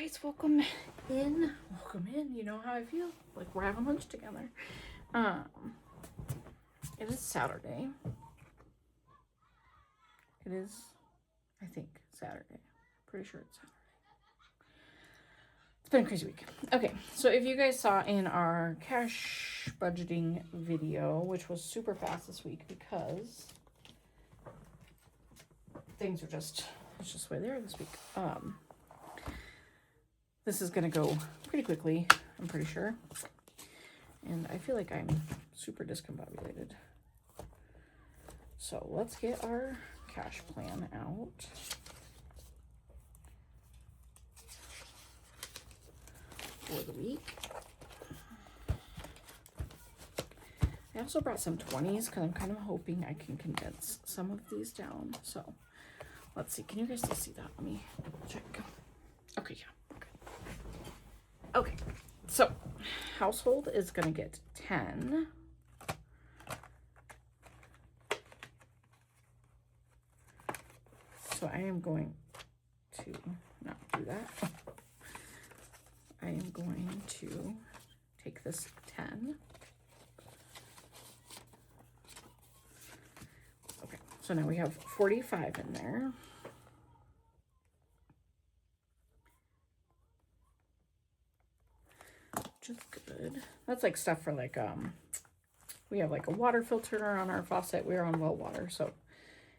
guys, welcome in. Welcome in. You know how I feel. Like we're having lunch together. It is Saturday. It is, I think, Saturday. Pretty sure it's Saturday. It's been a crazy week. Okay, so if you guys saw in our cash budgeting video, which was super fast this week because things are just, it's just the way they are this week. This is gonna go pretty quickly, I'm pretty sure. And I feel like I'm super discombobulated. So let's get our cash plan out. For the week. I also brought some 20s because I'm kind of hoping I can condense some of these down. So let's see. Can you guys still see that? Let me double check. Okay, yeah. Okay, so household is gonna get 10. So I am going to not do that. I am going to take this 10. Okay, so now we have 45 in there. Which is good. That's like stuff for like, we have like a water filter on our faucet. We're on well water, so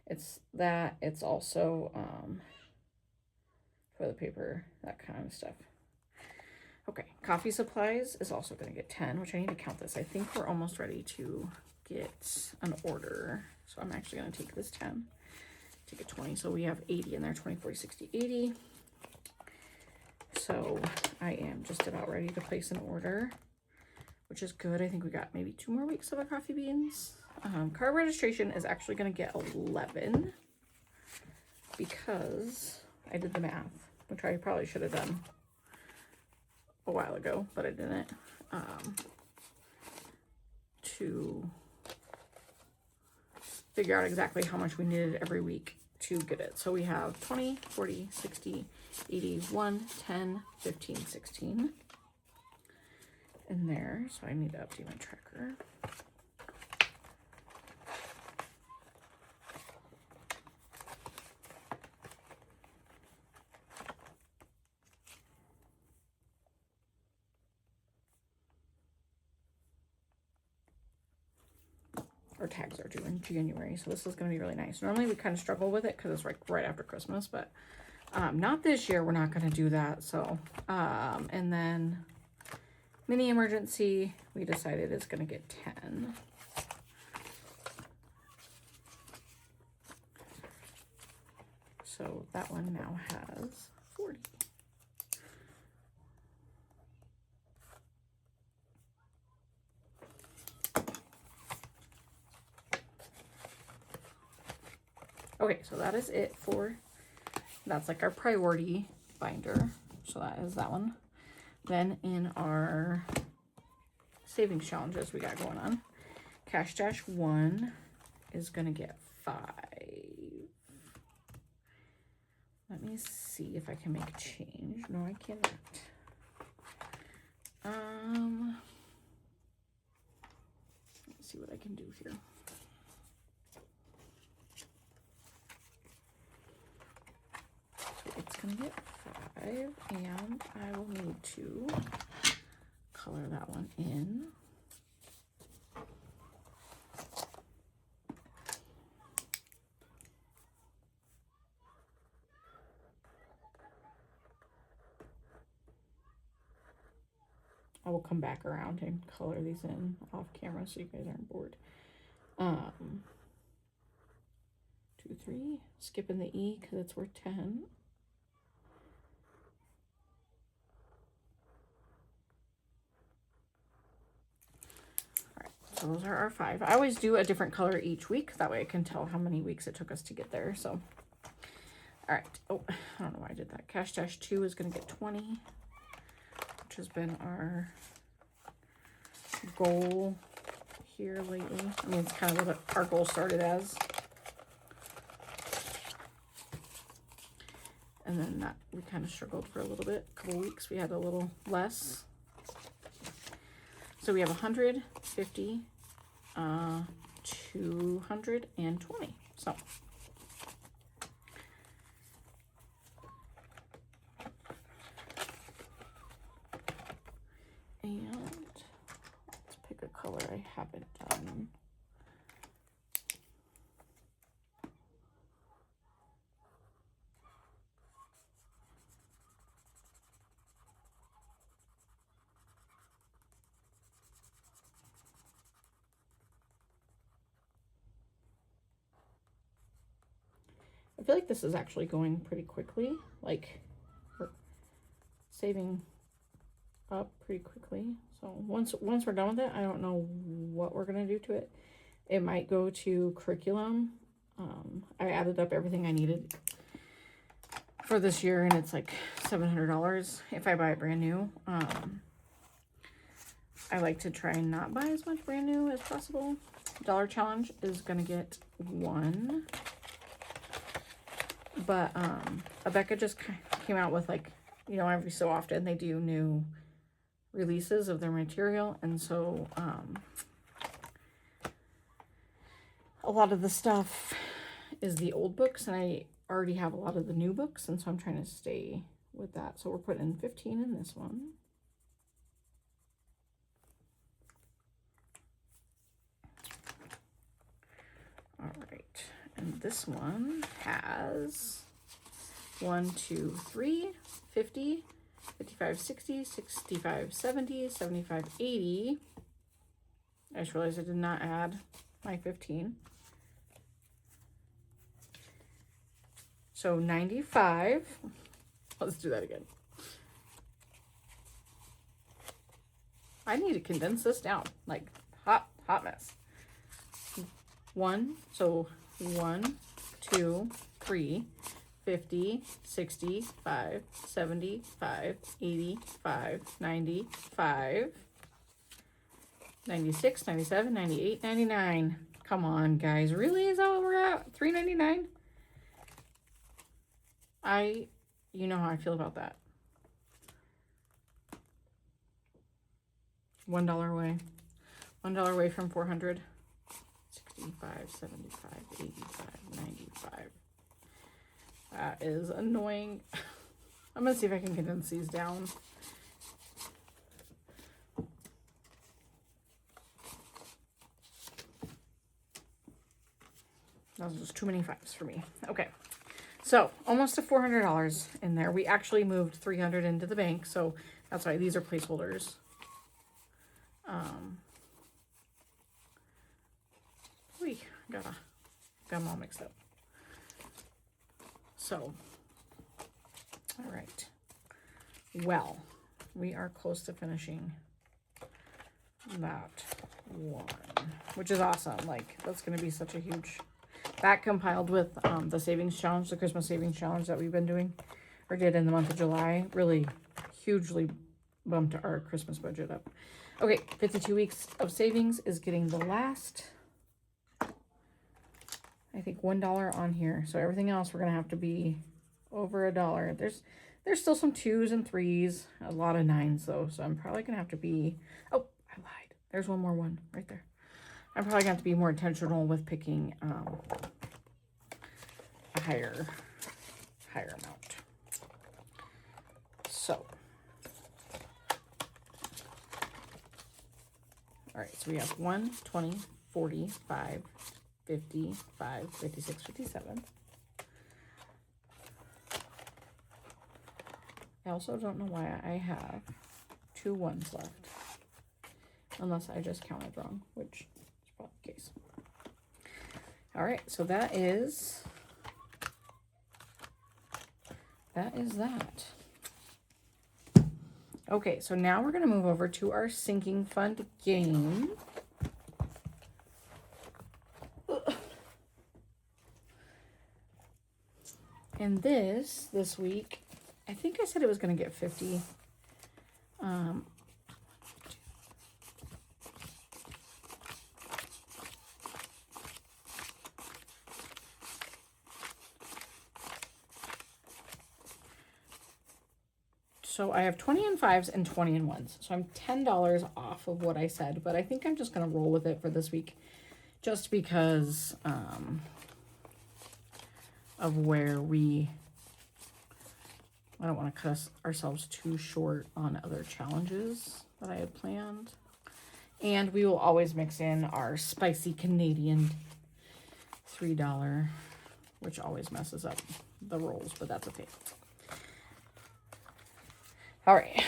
it's that. It's also toilet paper, that kind of stuff. Okay, coffee supplies is also going to get 10, which I need to count this. I think we're almost ready to get an order. So I'm actually going to take this 10, take a 20. So we have 80 in there, 20, 40, 60, 80. So I am just about ready to place an order, which is good. I think we got maybe 2 more weeks of our coffee beans. Car registration is actually going to get 11 because I did the math, which I probably should have done a while ago, but I didn't, to figure out exactly how much we needed every week to get it. So we have 20, 40, 60, 80, 1, 10, 15, 16 in there. So I need to update my tracker. Our tags are due in January, so this is going to be really nice. Normally we kind of struggle with it because it's like right after Christmas, but not this year. We're not going to do that. So and then mini emergency, we decided is going to get 10. So that one now has 40. Okay, so that is it for, that's like our priority binder. So that is that one. Then in our savings challenges we got going on, Cash Dash 1 is going to get 5. Let me see if I can make a change. No, I cannot. Let's see what I can do here. It's going to get 5, and I will need to color that one in. I will come back around and color these in off camera so you guys aren't bored. 2, 3, skipping the E because it's worth 10. So those are our 5. I always do a different color each week. That way I can tell how many weeks it took us to get there. So, all right. Oh, I don't know why I did that. Cash Dash 2 is going to get 20, which has been our goal here lately. I mean, it's kind of what our goal started as. and then that we kind of struggled for a little bit. A couple weeks we had a little less. So we have 100, 50, 220. So and let's pick a color I haven't done. I feel like this is actually going pretty quickly. Like, we're saving up pretty quickly. So once we're done with it, I don't know what we're gonna do to it. It might go to curriculum. I added up everything I needed for this year, and it's like $700 if I buy it brand new. I like to try and not buy as much brand new as possible. Dollar Challenge is gonna get one. But Abeka just came out with, like, you know, every so often they do new releases of their material. And so a lot of the stuff is the old books, and I already have a lot of the new books. And so I'm trying to stay with that. So we're putting 15 in this one. All right. And this one has 1, 2, 3, 50, 55, 60, 65, 70, 75, 80. I just realized I did not add my 15. So 95. Let's do that again. I need to condense this down, like hot mess. 1, 2, 3, 50, 65, 75, 85, 95, 96, 97, 98, 99. Come on, guys. Really? Is that what we're at? $3.99? You know how I feel about that. $1 away. $1 away from 400. 65, 75, 85, 95. That is annoying. I'm gonna see if I can condense these down. That was just too many 5s for me. Okay, so almost to $400 in there. We actually moved 300 into the bank, so that's why these are placeholders. Got them all mixed up. So, all right. Well, we are close to finishing that one, which is awesome. Like, that's going to be such a huge, that compiled with the savings challenge, the Christmas savings challenge that we've been doing, or did in the month of July, really hugely bumped our Christmas budget up. Okay, 52 weeks of savings is getting the last, I think, $1 on here. So everything else we're gonna have to be over $1. There's still some 2s and 3s, a lot of 9s though. So I'm probably gonna have to be, oh, I lied. There's one more one right there. I'm probably gonna have to be more intentional with picking a higher amount. So, all right, so we have 1, 20, 40, 5, 55, 56, 57. I also don't know why I have 2 1s left. Unless I just counted wrong, which is probably the case. All right, so that is that. Okay, so now we're going to move over to our sinking fund game. And this week, I think I said it was going to get 50. So I have 20 and 5s and 20 and 1s. So I'm $10 off of what I said, but I think I'm just going to roll with it for this week just because of where I don't want to cut ourselves too short on other challenges that I had planned. And we will always mix in our spicy Canadian $3, which always messes up the rolls, but that's okay. All right.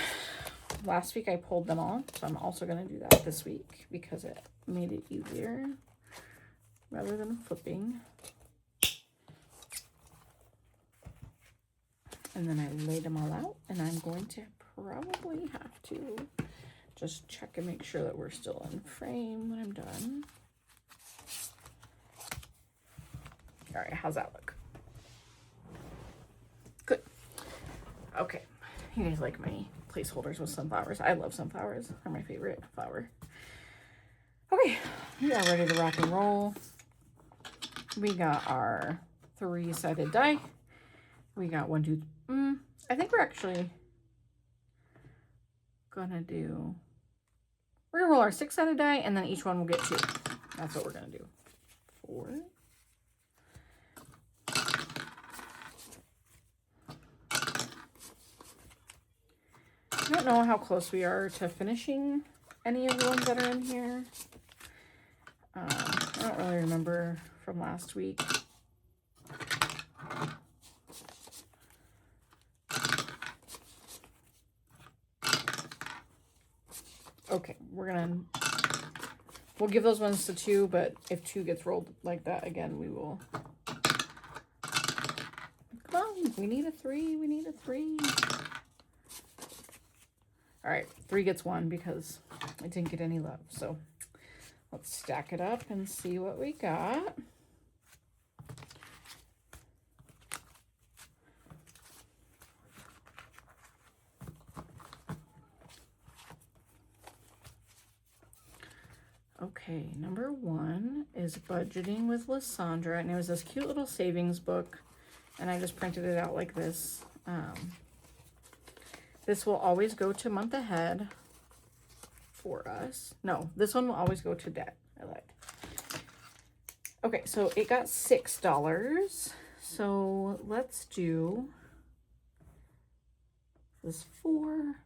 Last week I pulled them all, so I'm also going to do that this week because it made it easier rather than flipping. And then I laid them all out, and I'm going to probably have to just check and make sure that we're still in frame when I'm done. All right, how's that look? Good. Okay, you guys like my placeholders with sunflowers? I love sunflowers. They're my favorite flower. Okay, we are ready to rock and roll. We got our 3-sided die. We got 1, 2, I think we're actually gonna do, we're gonna roll our 6-sided die and then each one will get 2. That's what we're gonna do. 4. I don't know how close we are to finishing any of the ones that are in here. I don't really remember from last week. Okay, we'll give those ones to 2, but if 2 gets rolled like that again, we will. Come on, we need a 3, we need a 3. All right, 3 gets 1 because I didn't get any love. So let's stack it up and see what we got. Okay, number 1 is Budgeting with Lysandra, and it was this cute little savings book, and I just printed it out like this. This will always go to month ahead for us. No, this one will always go to debt. I lied. Okay, so it got $6. So let's do this 4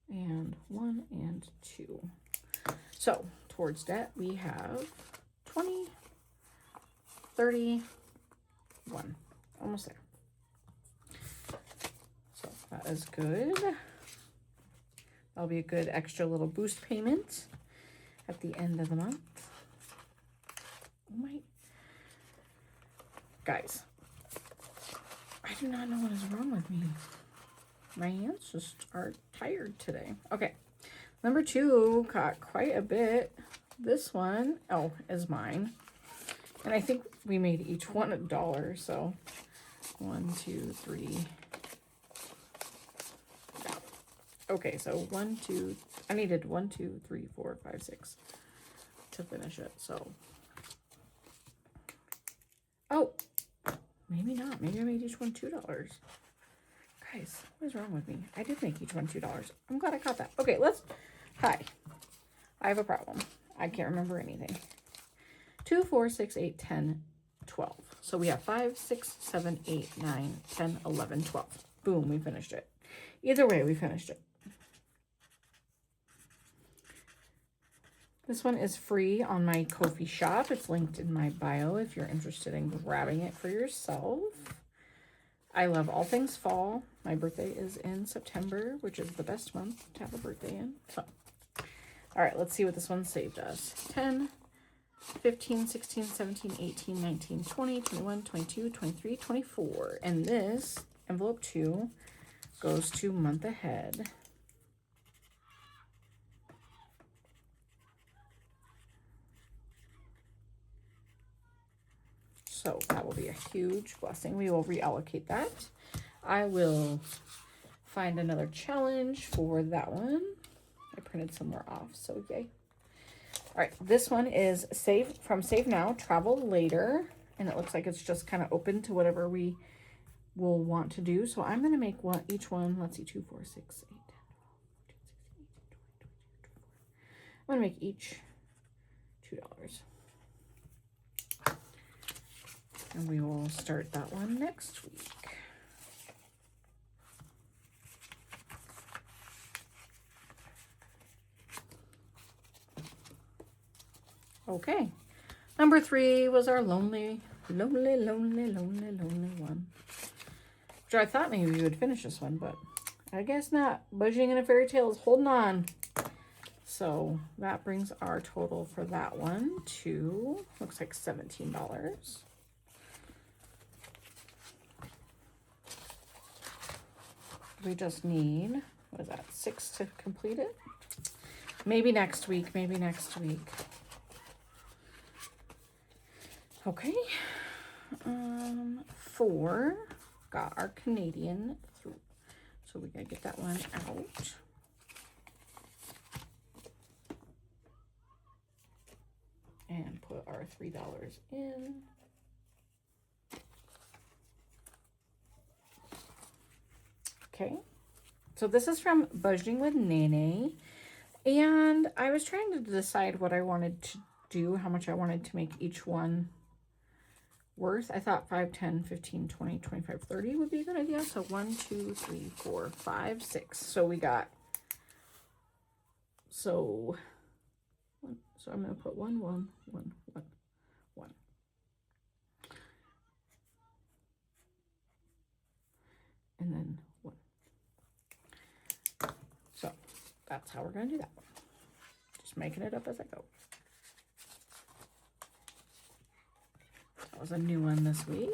and 1 and 2. So towards debt, we have 20, 30, 1. Almost there. So that is good. That'll be a good extra little boost payment at the end of the month. Oh my. Guys, I do not know what is wrong with me. My hands just are tired today. Okay. Number 2 got quite a bit. This one, oh, is mine. And I think we made each one $1, so 1, 2, 3. Yeah. Okay, so 1, 2, I needed 1, 2, 3, 4, 5, 6 to finish it, so. Oh, maybe not. Maybe I made each one $2. Guys, what is wrong with me? I did make each one $2. I'm glad I caught that. Okay, hi. I have a problem. I can't remember anything. 2, 4, 6, 8, 10, 12. So we have 5, 6, 7, 8, 9, 10, 11, 12. Boom, we finished it. Either way, we finished it. This one is free on my Ko-fi shop. It's linked in my bio if you're interested in grabbing it for yourself. I love all things fall. My birthday is in September, which is the best month to have a birthday in. So, all right, let's see what this one saved us. 10, 15, 16, 17, 18, 19, 20, 21, 22, 23, 24. And this, envelope 2, goes to month ahead. So that will be a huge blessing. We will reallocate that. I will find another challenge for that one. I printed some more off, so yay. All right, this one is Save Now, Travel Later. And it looks like it's just kind of open to whatever we will want to do. So I'm going to make each one, let's see, 2, 4, 6, 8, 10, 12, 13, 14, 15, 16, 17, 18, 19, 20, 21. I'm going to make each $2. And we will start that one next week. Okay. Number 3 was our lonely one. Which I thought maybe we would finish this one, but I guess not. Budgeting in a Fairy Tale is holding on. So that brings our total for that one to, looks like $17. We just need, what is that, 6 to complete it? Maybe next week, Okay. 4, got our Canadian through. So we gotta get that one out. And put our $3 in. Okay, so this is from Budgeting with Nene, and I was trying to decide what I wanted to do, how much I wanted to make each one worth. I thought 5, 10, 15, 20, 25, 30 would be a good idea. So 1, 2, 3, 4, 5, 6. So we got, so I'm going to put 1, 1, 1, 1, 1. And then 1. So that's how we're going to do that one. Just making it up as I go. That was a new one this week.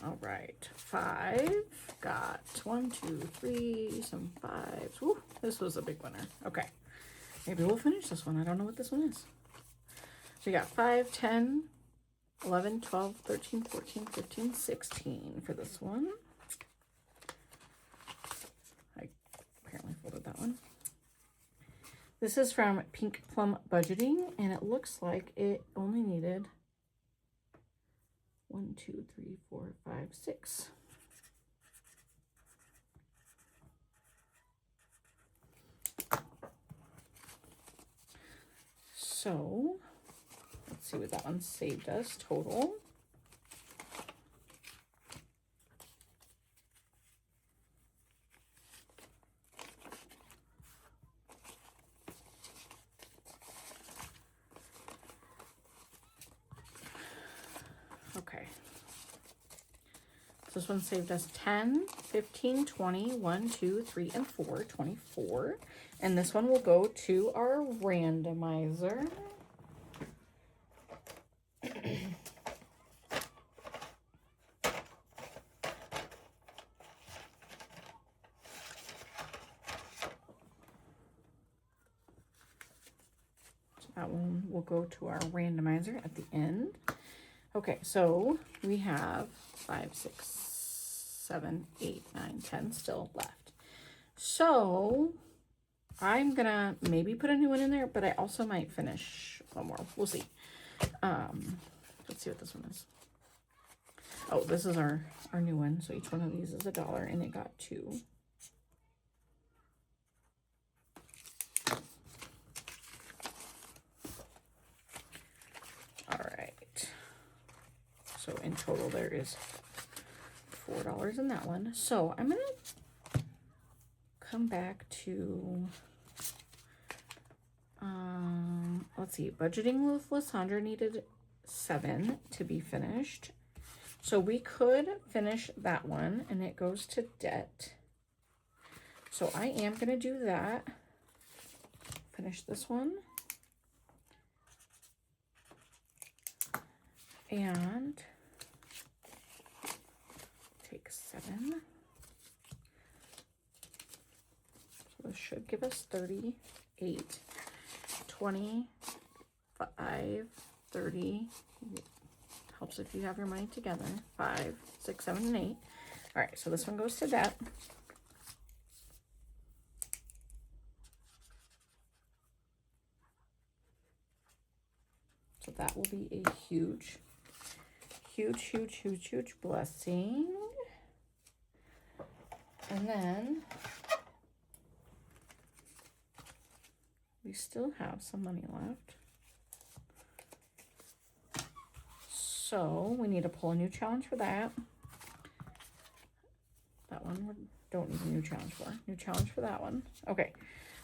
All right, 5. Got 1, 2, 3, some 5s. Woo, this was a big winner. Okay, maybe we'll finish this one. I don't know what this one is. So you got 5, 10, 11, 12, 13, 14, 15, 16 for this one. I apparently folded that one. This is from Pink Plum Budgeting, and it looks like it only needed 1, 2, 3, 4, 5, 6. So let's see what that one saved us total. Okay. This one saved us 10, 15, 20, 1, 2, 3, and 4, 24. And this one will go to our randomizer. That one will go to our randomizer at the end. Okay, so we have 5, 6, 7, 8, 9, 10 still left. So I'm gonna maybe put a new one in there, but I also might finish one more. We'll see. Let's see what this one is. Oh, this is our new one. So each one of these is $1, and it got 2. All right. So in total, there is $4 in that one. So I'm gonna come back to, let's see, Budgeting with Lysandra needed 7 to be finished. So we could finish that one, and it goes to debt. So I am gonna do that. Finish this one. And take 7. So this should give us 38, 25, 30. Helps if you have your money together. 5, 6, 7, and 8. All right, so this one goes to debt. So that will be a huge, huge, huge, huge, huge blessing. And then we still have some money left. So we need to pull a new challenge for that. That one we don't need a new challenge for. New challenge for that one. Okay.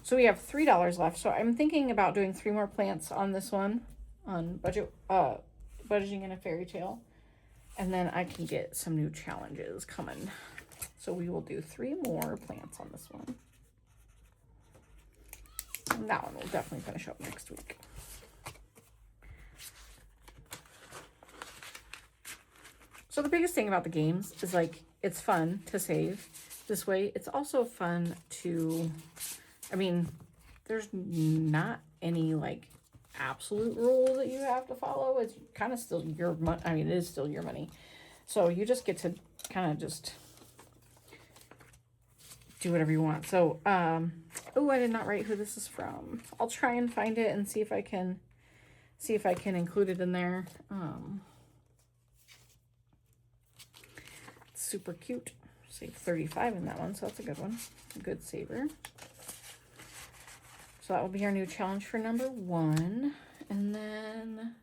So we have $3 left. So I'm thinking about doing 3 more plants on this one, on budgeting in a fairy tale. And then I can get some new challenges coming. So we will do 3 more plants on this one. And that one will definitely finish up next week. So the biggest thing about the games is like, it's fun to save this way. It's also fun to, I mean, there's not any like absolute rule that you have to follow. It's kind of still your money. I mean, it is still your money. So you just get to kind of just do whatever you want. So, oh, I did not write who this is from. I'll try and find it and see if I can include it in there. It's super cute. Save 35 in that one, so that's a good one. A good saver. So that will be our new challenge for number 1. And then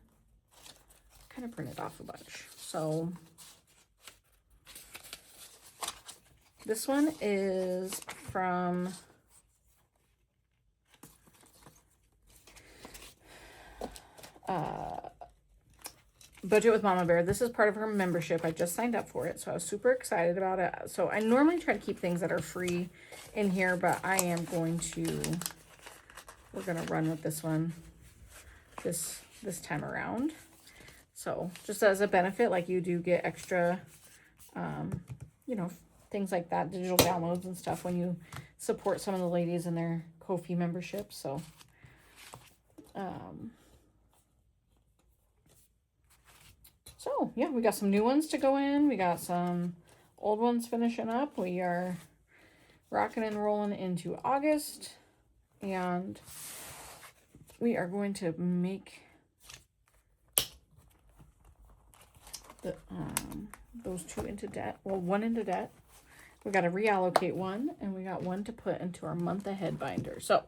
kind of print it off a bunch. So this one is from Budget with Mama Bear. This is part of her membership. I just signed up for it, so I was super excited about it. So I normally try to keep things that are free in here, but I am going to, we're going to run with this one this time around. So just as a benefit, like you do get extra, you know, things like that, digital downloads and stuff when you support some of the ladies in their Ko-fi membership. So, so yeah, we got some new ones to go in. We got some old ones finishing up. We are rocking and rolling into August, and we are going to make the those 2 into debt. Well, 1 into debt. We got to reallocate 1, and we got 1 to put into our month ahead binder. So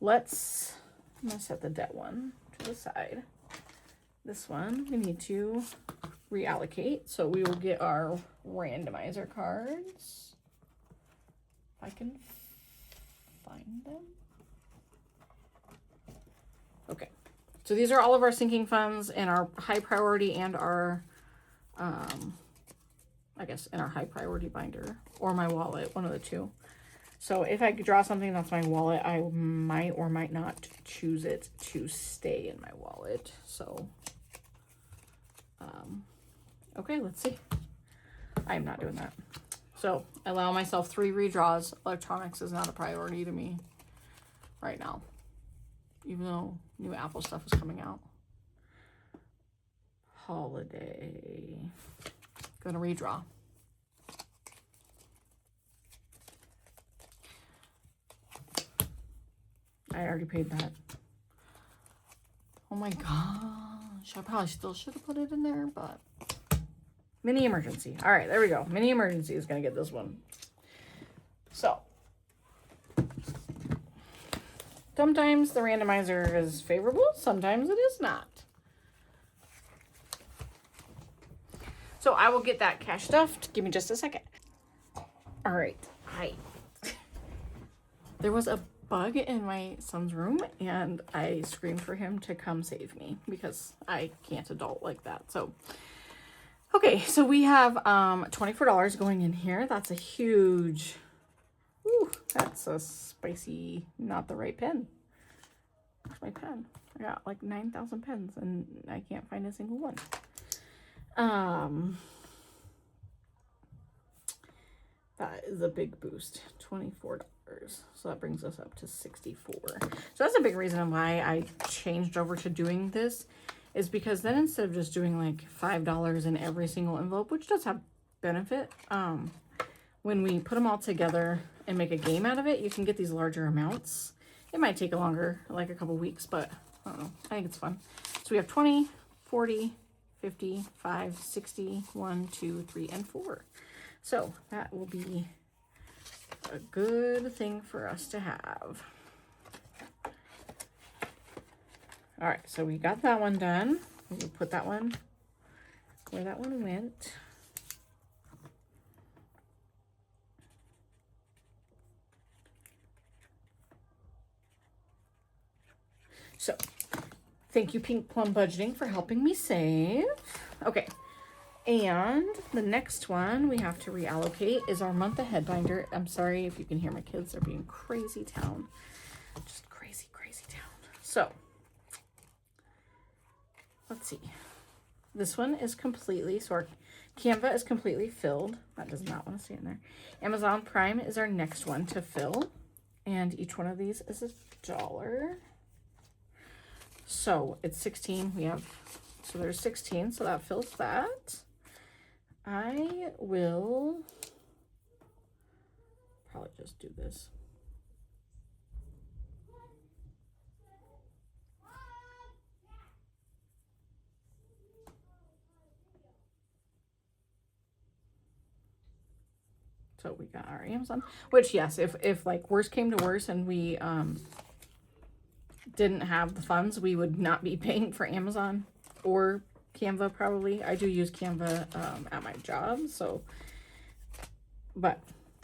I'm gonna set the debt one to the side. This one we need to reallocate. So we will get our randomizer cards. If I can find them. Okay. So these are all of our sinking funds and our high priority and our, I guess in our high priority binder or my wallet, one of the two. So if I draw something that's my wallet, I might or might not choose it to stay in my wallet. So, okay, let's see. I'm not doing that. So I allow myself 3 redraws. Electronics is not a priority to me right now, even though new Apple stuff is coming out. Holiday. Gonna redraw. I already paid that. Oh my gosh. I probably still should have put it in there, but mini emergency. All right, there we go. Mini emergency is going to get this one. So sometimes the randomizer is favorable. Sometimes it is not. So I will get that cash stuffed. Give me just a second. All right. Hi. There was a bug in my son's room, and I screamed for him to come save me because I can't adult like that. So, okay, so we have $24 going in here. That's a huge, ooh, that's a spicy, not the right pen. Where's my pen? I got like 9,000 pens, and I can't find a single one. That is a big boost, $24. So that brings us up to 64. So that's a big reason why I changed over to doing this, is because then instead of just doing like $5 in every single envelope, which does have benefit, when we put them all together and make a game out of it, you can get these larger amounts. It might take a longer, like a couple weeks, but I don't know. I think it's fun. So we have 20, 40, 50, 5, 60, 1, 2, 3, and 4. So that will be a good thing for us to have. All right, so we got that one done. We'll put that one where that one went. So, thank you, Pink Plum Budgeting, for helping me save. Okay, and the next one we have to reallocate is our month ahead binder. I'm sorry if you can hear my kids. They're being crazy town. Just crazy, crazy town. So, let's see. This one is completely, so our Canva is completely filled. That does not want to stay in there. Amazon Prime is our next one to fill. And each one of these is $1. So it's 16. We have, so there's 16. So that fills that. I will probably just do this. So we got our Amazon, which yes, if like worst came to worst and we didn't have the funds, we would not be paying for Amazon or Canva probably. I do use Canva at my job, so, but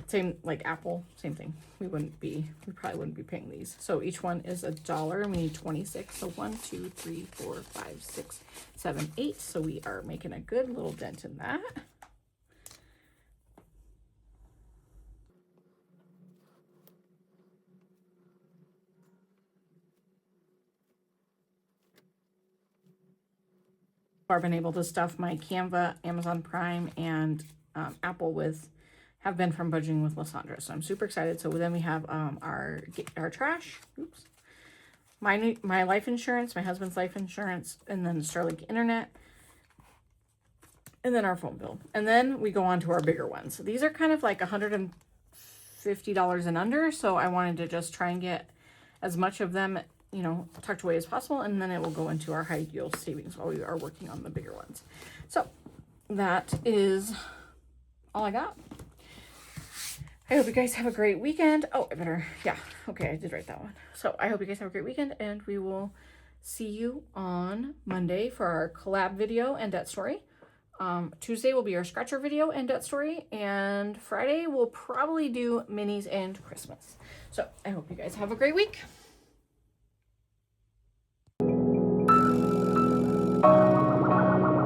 same like Apple, same thing. We probably wouldn't be paying these. So each one is $1 and we need 26. So 1, 2, 3, 4, 5, 6, 7, 8. So we are making a good little dent in that. I've been able to stuff my Canva, Amazon Prime, and Apple with, have been from Budgeting with Lysandra. So I'm super excited. So then we have our trash, oops, my life insurance, my husband's life insurance, and then Starlink Internet, and then our phone bill. And then we go on to our bigger ones. So these are kind of like $150 and under. So I wanted to just try and get as much of them, you know, tucked away as possible, and then it will go into our high yield savings while we are working on the bigger ones. So that is all I got. I hope you guys have a great weekend. Oh, I better, yeah, okay, I did write that one. So I hope you guys have a great weekend, and we will see you on Monday for our collab video and debt story. Tuesday will be our scratcher video and debt story, and Friday we'll probably do minis and Christmas. So I hope you guys have a great week.